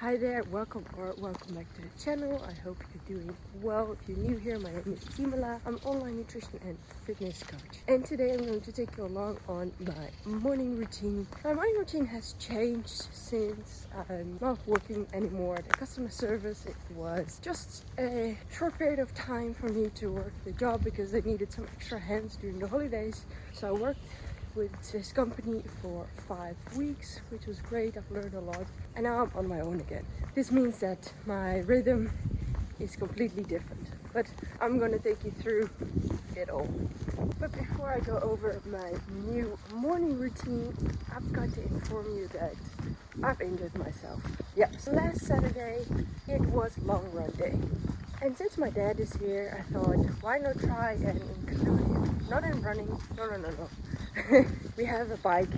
Hi there, welcome back to the channel. I hope you're doing well. If you're new here, my name is Timala. I'm online nutrition and fitness coach. And today I'm going to take you along on my morning routine. My morning routine has changed since I'm not working anymore at customer service. It was just a short period of time for me to work the job because they needed some extra hands during the holidays. So I worked with this company for 5 weeks, which was great. I've learned a lot, and now I'm on my own again. This means that my rhythm is completely different, but I'm gonna take you through it all. But before I go over my new morning routine, I've got to inform you that I've injured myself. Yeah, so last Saturday it was long run day, and since my dad is here, I thought, why not try and include him? Not in running, no. We have a bike.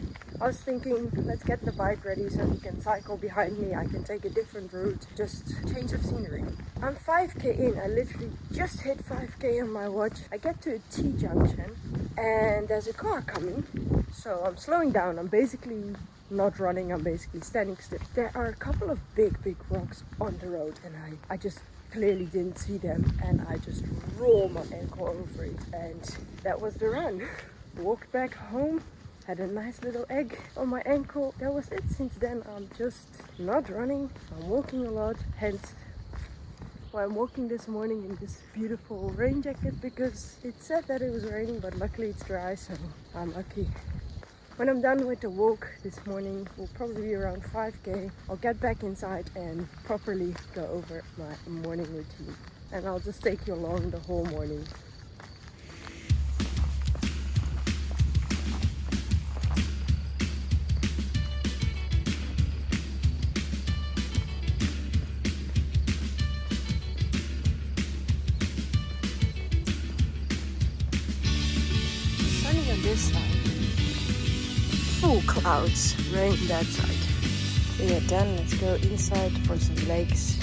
I was thinking, let's get the bike ready so he can cycle behind me. I can take a different route, just change of scenery. I'm 5k in. I literally just hit 5k on my watch. I get to a T-junction and there's a car coming. So I'm slowing down. I'm basically not running. I'm basically standing still. There are a couple of big rocks on the road and I just clearly didn't see them, and I just rolled my ankle over it, and that was the run. Walked back home, had a nice little egg on my ankle. That was it. Since then I'm just not running. I'm walking a lot, hence why I'm walking this morning in this beautiful rain jacket, because it said that it was raining, but luckily it's dry, so I'm lucky. When I'm done with the walk this morning, will probably be around 5k. I'll get back inside and properly go over my morning routine, and I'll just take you along the whole morning. Sunny on this side. Full clouds, rain that side. We are done, let's go inside for some legs.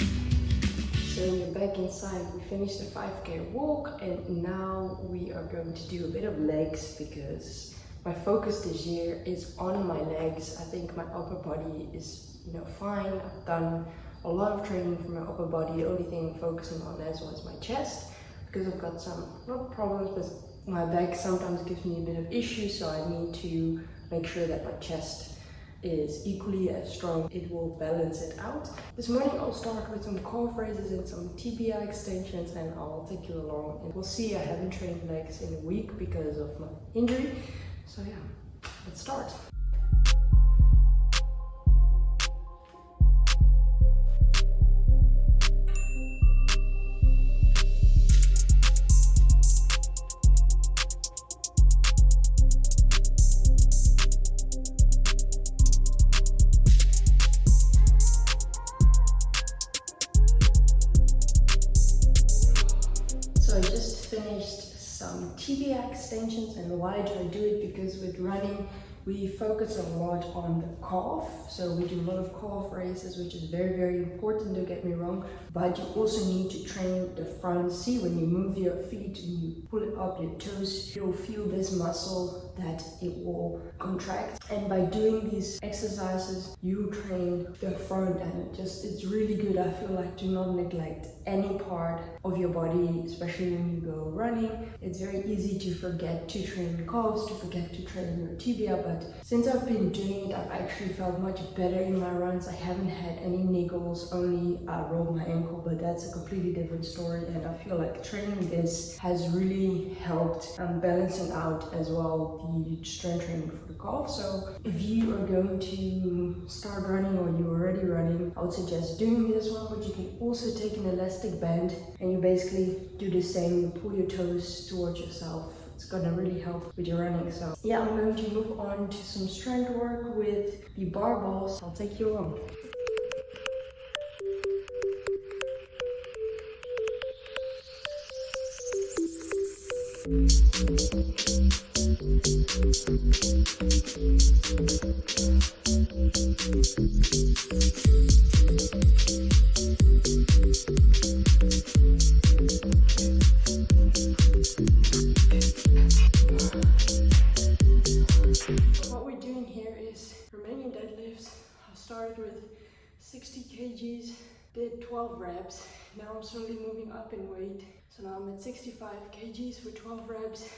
So we're back inside. We finished the 5k walk and now we are going to do a bit of legs because my focus this year is on my legs. I think my upper body is, fine. I've done a lot of training for my upper body. The only thing I'm focusing on as well is my chest, because I've got some, not problems, but my back sometimes gives me a bit of issues, so I need to make sure that my chest is equally as strong. It will balance it out. This morning I'll start with some calf raises and some tibia extensions, and I'll take you along. And we'll see, I haven't trained legs in a week because of my injury. So yeah, let's start. So I just finished some tibia extensions, and why do I do it? Because with running we focus a lot on the calf, so we do a lot of calf raises, which is very important, don't get me wrong, but you also need to train the front. See, when you move your feet and you pull it up your toes, you'll feel this muscle that it will contract, and by doing these exercises you train the front, and it's really good. I feel like do not neglect any part of your body, especially when you go running. It's very easy to forget to train your calves, to forget to train your tibia, but since I've been doing it, I've actually felt much better in my runs. I haven't had any niggles, only rolled my ankle, but that's a completely different story, and I feel like training this has really helped balancing out as well the strength training for the calf. So if you are going to start running or you're already running, I would suggest doing this one, but you can also take an elastic band and you basically do the same. You pull your toes towards yourself. It's gonna really help with your running. So yeah, I'm going to move on to some strength work with the barbells. I'll take you along. What we're doing here is Romanian deadlifts. I started with 60 kgs kgs, did 12 reps. Now I'm slowly moving up in weight. So now I'm at 65 kgs for 12 reps.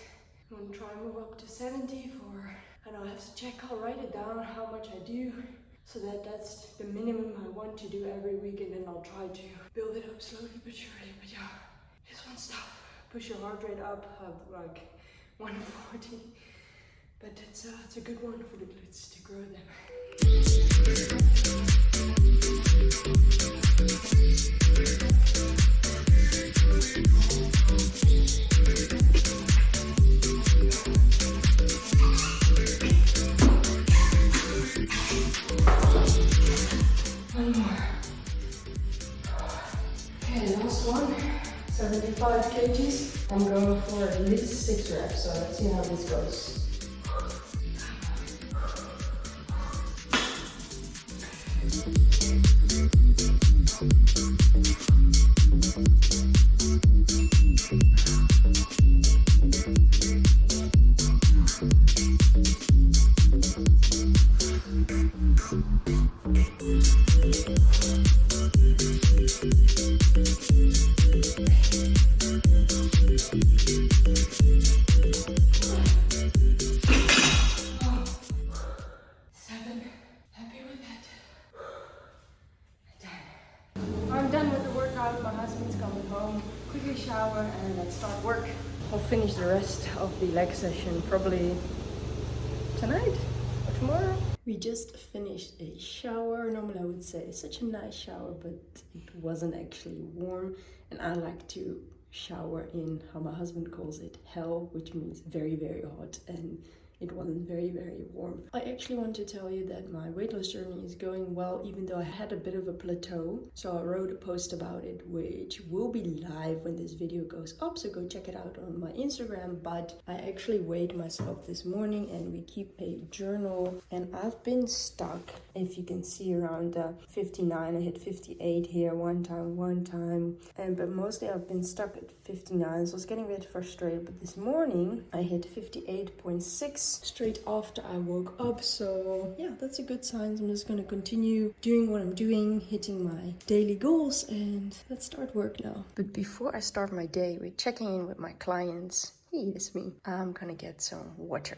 I'm gonna try and move up to 70 for, I know I have to check, I'll write it down how much I do, so that that's the minimum I want to do every week, and then I'll try to build it up slowly but surely. But yeah, this one's tough. Push your heart rate up like 140, but it's a good one for the glutes to grow them. One more. Okay, last one. 75 kgs. I'm going for at least 6 reps, so let's see how this goes. I'm done with the workout. My husband's coming home. Quickly shower and let's start work. I'll finish the rest of the leg session probably tonight or tomorrow. We just finished a shower. Normally I would say such a nice shower, but it wasn't actually warm, and I like to shower in, how my husband calls it, hell, which means very, very hot, and it wasn't very, very warm. I actually want to tell you that my weight loss journey is going well, even though I had a bit of a plateau. So I wrote a post about it, which will be live when this video goes up, so go check it out on my Instagram. But I actually weighed myself this morning, and we keep a journal, and I've been stuck, if you can see, around 59. I hit 58 here one time, but mostly I've been stuck at 59, so I was getting a bit frustrated. But this morning I hit 58.6 straight after I woke up, so yeah, that's a good sign. So I'm just gonna continue doing what I'm doing, hitting my daily goals, and let's start work now. But before I start my day with checking in with my clients, hey, it's me, I'm gonna get some water.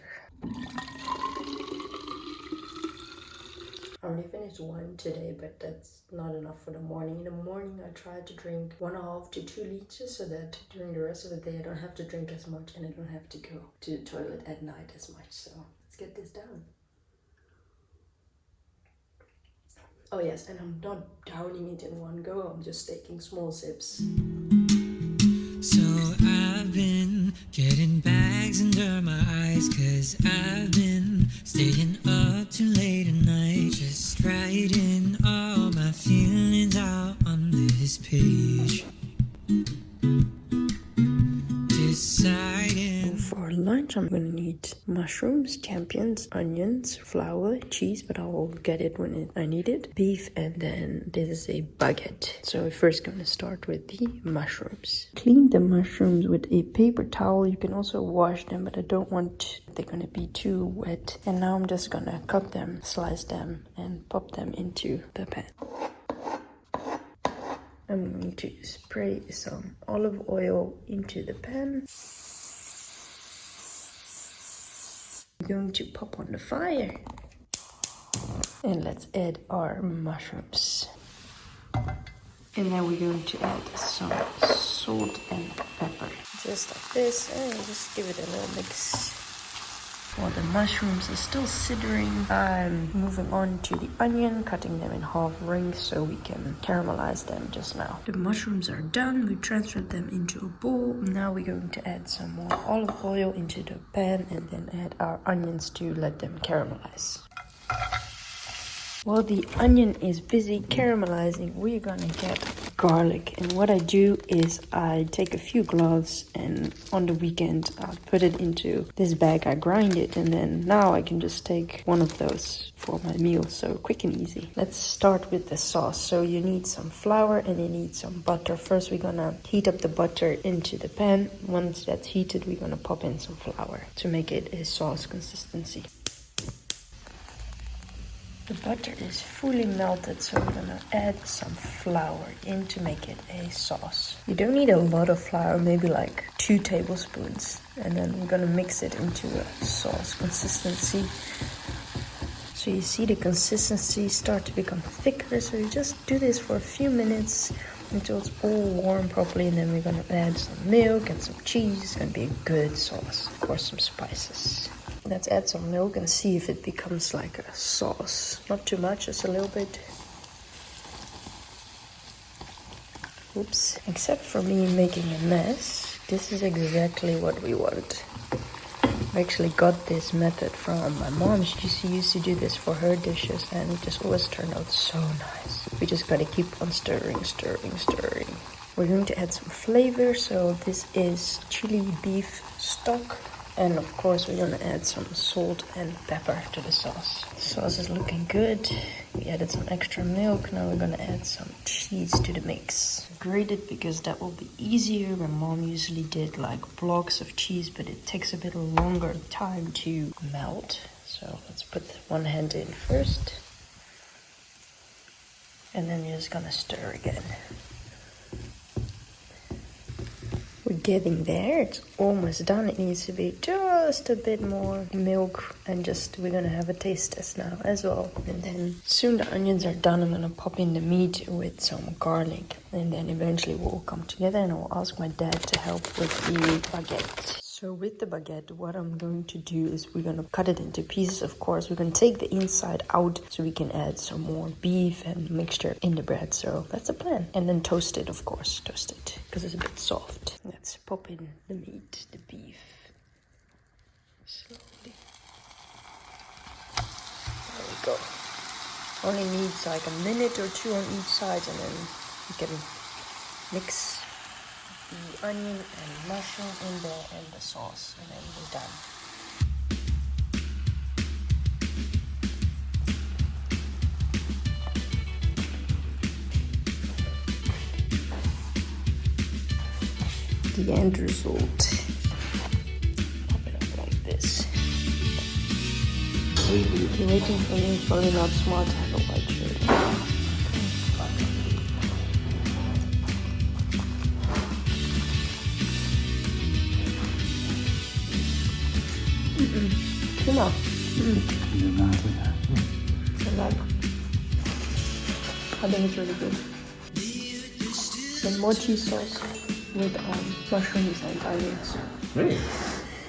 I already finished one today, but that's not enough for the morning. In the morning, I try to drink 1.5 to 2 liters, so that during the rest of the day, I don't have to drink as much, and I don't have to go to the toilet at night as much. So let's get this done. Oh yes, and I'm not downing it in one go. I'm just taking small sips. So I've been getting bags under my eyes, 'cause I've been staying up too late at night, just writing all my feelings out on this page. Deciding. For lunch, I'm gonna need mushrooms, champions, onions, flour, cheese, but I'll get it when I need it, beef, and then this is a baguette. So we're first gonna start with the mushrooms. Clean the mushrooms with a paper towel. You can also wash them, but I don't want they're gonna be too wet. And now I'm just gonna cut them, slice them, and pop them into the pan. I'm going to spray some olive oil into the pan. I'm going to pop on the fire. And let's add our mushrooms. And then we're going to add some salt and pepper. Just like this, and just give it a little mix. While the mushrooms are still simmering, I'm moving on to the onion, cutting them in half rings so we can caramelize them just now. The mushrooms are done. We transferred them into a bowl. Now we're going to add some more olive oil into the pan and then add our onions to let them caramelize. While the onion is busy caramelizing, we're gonna get garlic. And what I do is I take a few cloves, and on the weekend I'll put it into this bag. I grind it, and then now I can just take one of those for my meal. So quick and easy. Let's start with the sauce. So you need some flour and you need some butter. First we're gonna heat up the butter into the pan. Once that's heated, we're gonna pop in some flour to make it a sauce consistency. The butter is fully melted, so we're gonna add some flour in to make it a sauce. You don't need a lot of flour, maybe like 2 tablespoons. And then we're gonna mix it into a sauce consistency. So you see the consistency start to become thicker, so you just do this for a few minutes until it's all warm properly, and then we're gonna add some milk and some cheese. It's gonna be a good sauce. Of course, some spices. Let's add some milk and see if it becomes like a sauce. Not too much, just a little bit. Oops. Except for me making a mess, this is exactly what we want. I actually got this method from my mom. She used to do this for her dishes, and it just always turned out so nice. We just gotta keep on stirring, stirring, stirring. We're going to add some flavor, so this is chili beef stock. And of course we're gonna add some salt and pepper to the sauce. The sauce is looking good. We added some extra milk. Now we're gonna add some cheese to the mix. Grate it because that will be easier. My mom usually did like blocks of cheese, but it takes a bit longer time to melt. So let's put one hand in first. And then you're just gonna stir again. We're getting there. It's almost done. It needs to be just a bit more milk, and we're gonna have a taste test now as well. And then soon the onions are done. I'm gonna pop in the meat with some garlic, and then eventually we'll all come together, and I'll ask my dad to help with the baguette. So with the baguette, what I'm going to do is we're gonna cut it into pieces. Of course, we're gonna take the inside out so we can add some more beef and mixture in the bread. So that's the plan. And then toast it, of course. Toast it because it's a bit soft. Let's pop in the meat, the beef. Slowly. There we go. Only needs like a minute or 2 on each side, and then you can mix the onion and mushroom in there and the sauce, and then we're done. The end result. Pop it up like this. You're waiting for me. It's probably not smart to have a white shirt. Prima. I think it's really good. Some more cheese sauce with mushrooms and onions. Really?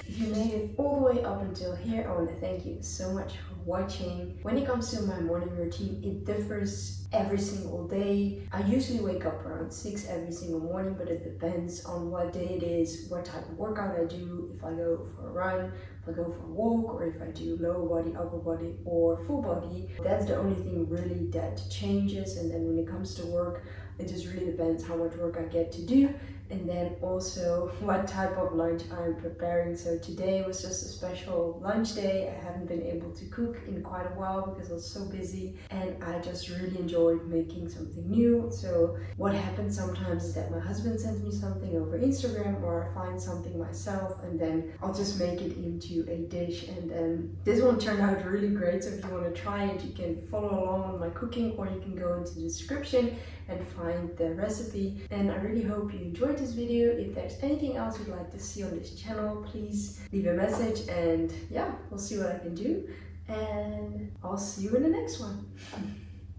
If you made it all the way up until here, I want to thank you so much for watching. When it comes to my morning routine, it differs every single day. I usually wake up around 6 every single morning, but it depends on what day it is, what type of workout I do, if I go for a run, if I go for a walk, or if I do lower body, upper body, or full body. That's the only thing really that changes. And then when it comes to work, it just really depends how much work I get to do, and then also what type of lunch I'm preparing. So today was just a special lunch day. I haven't been able to cook in quite a while because I was so busy, and I just really enjoyed making something new. So what happens sometimes is that my husband sends me something over Instagram, or I find something myself, and then I'll just make it into a dish. And then this one turned out really great, so if you want to try it, you can follow along with my cooking, or you can go into the description and find the recipe. And I really hope you enjoyed this video. If there's anything else you'd like to see on this channel, please leave a message, and yeah, we'll see what I can do, and I'll see you in the next one.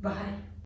Bye.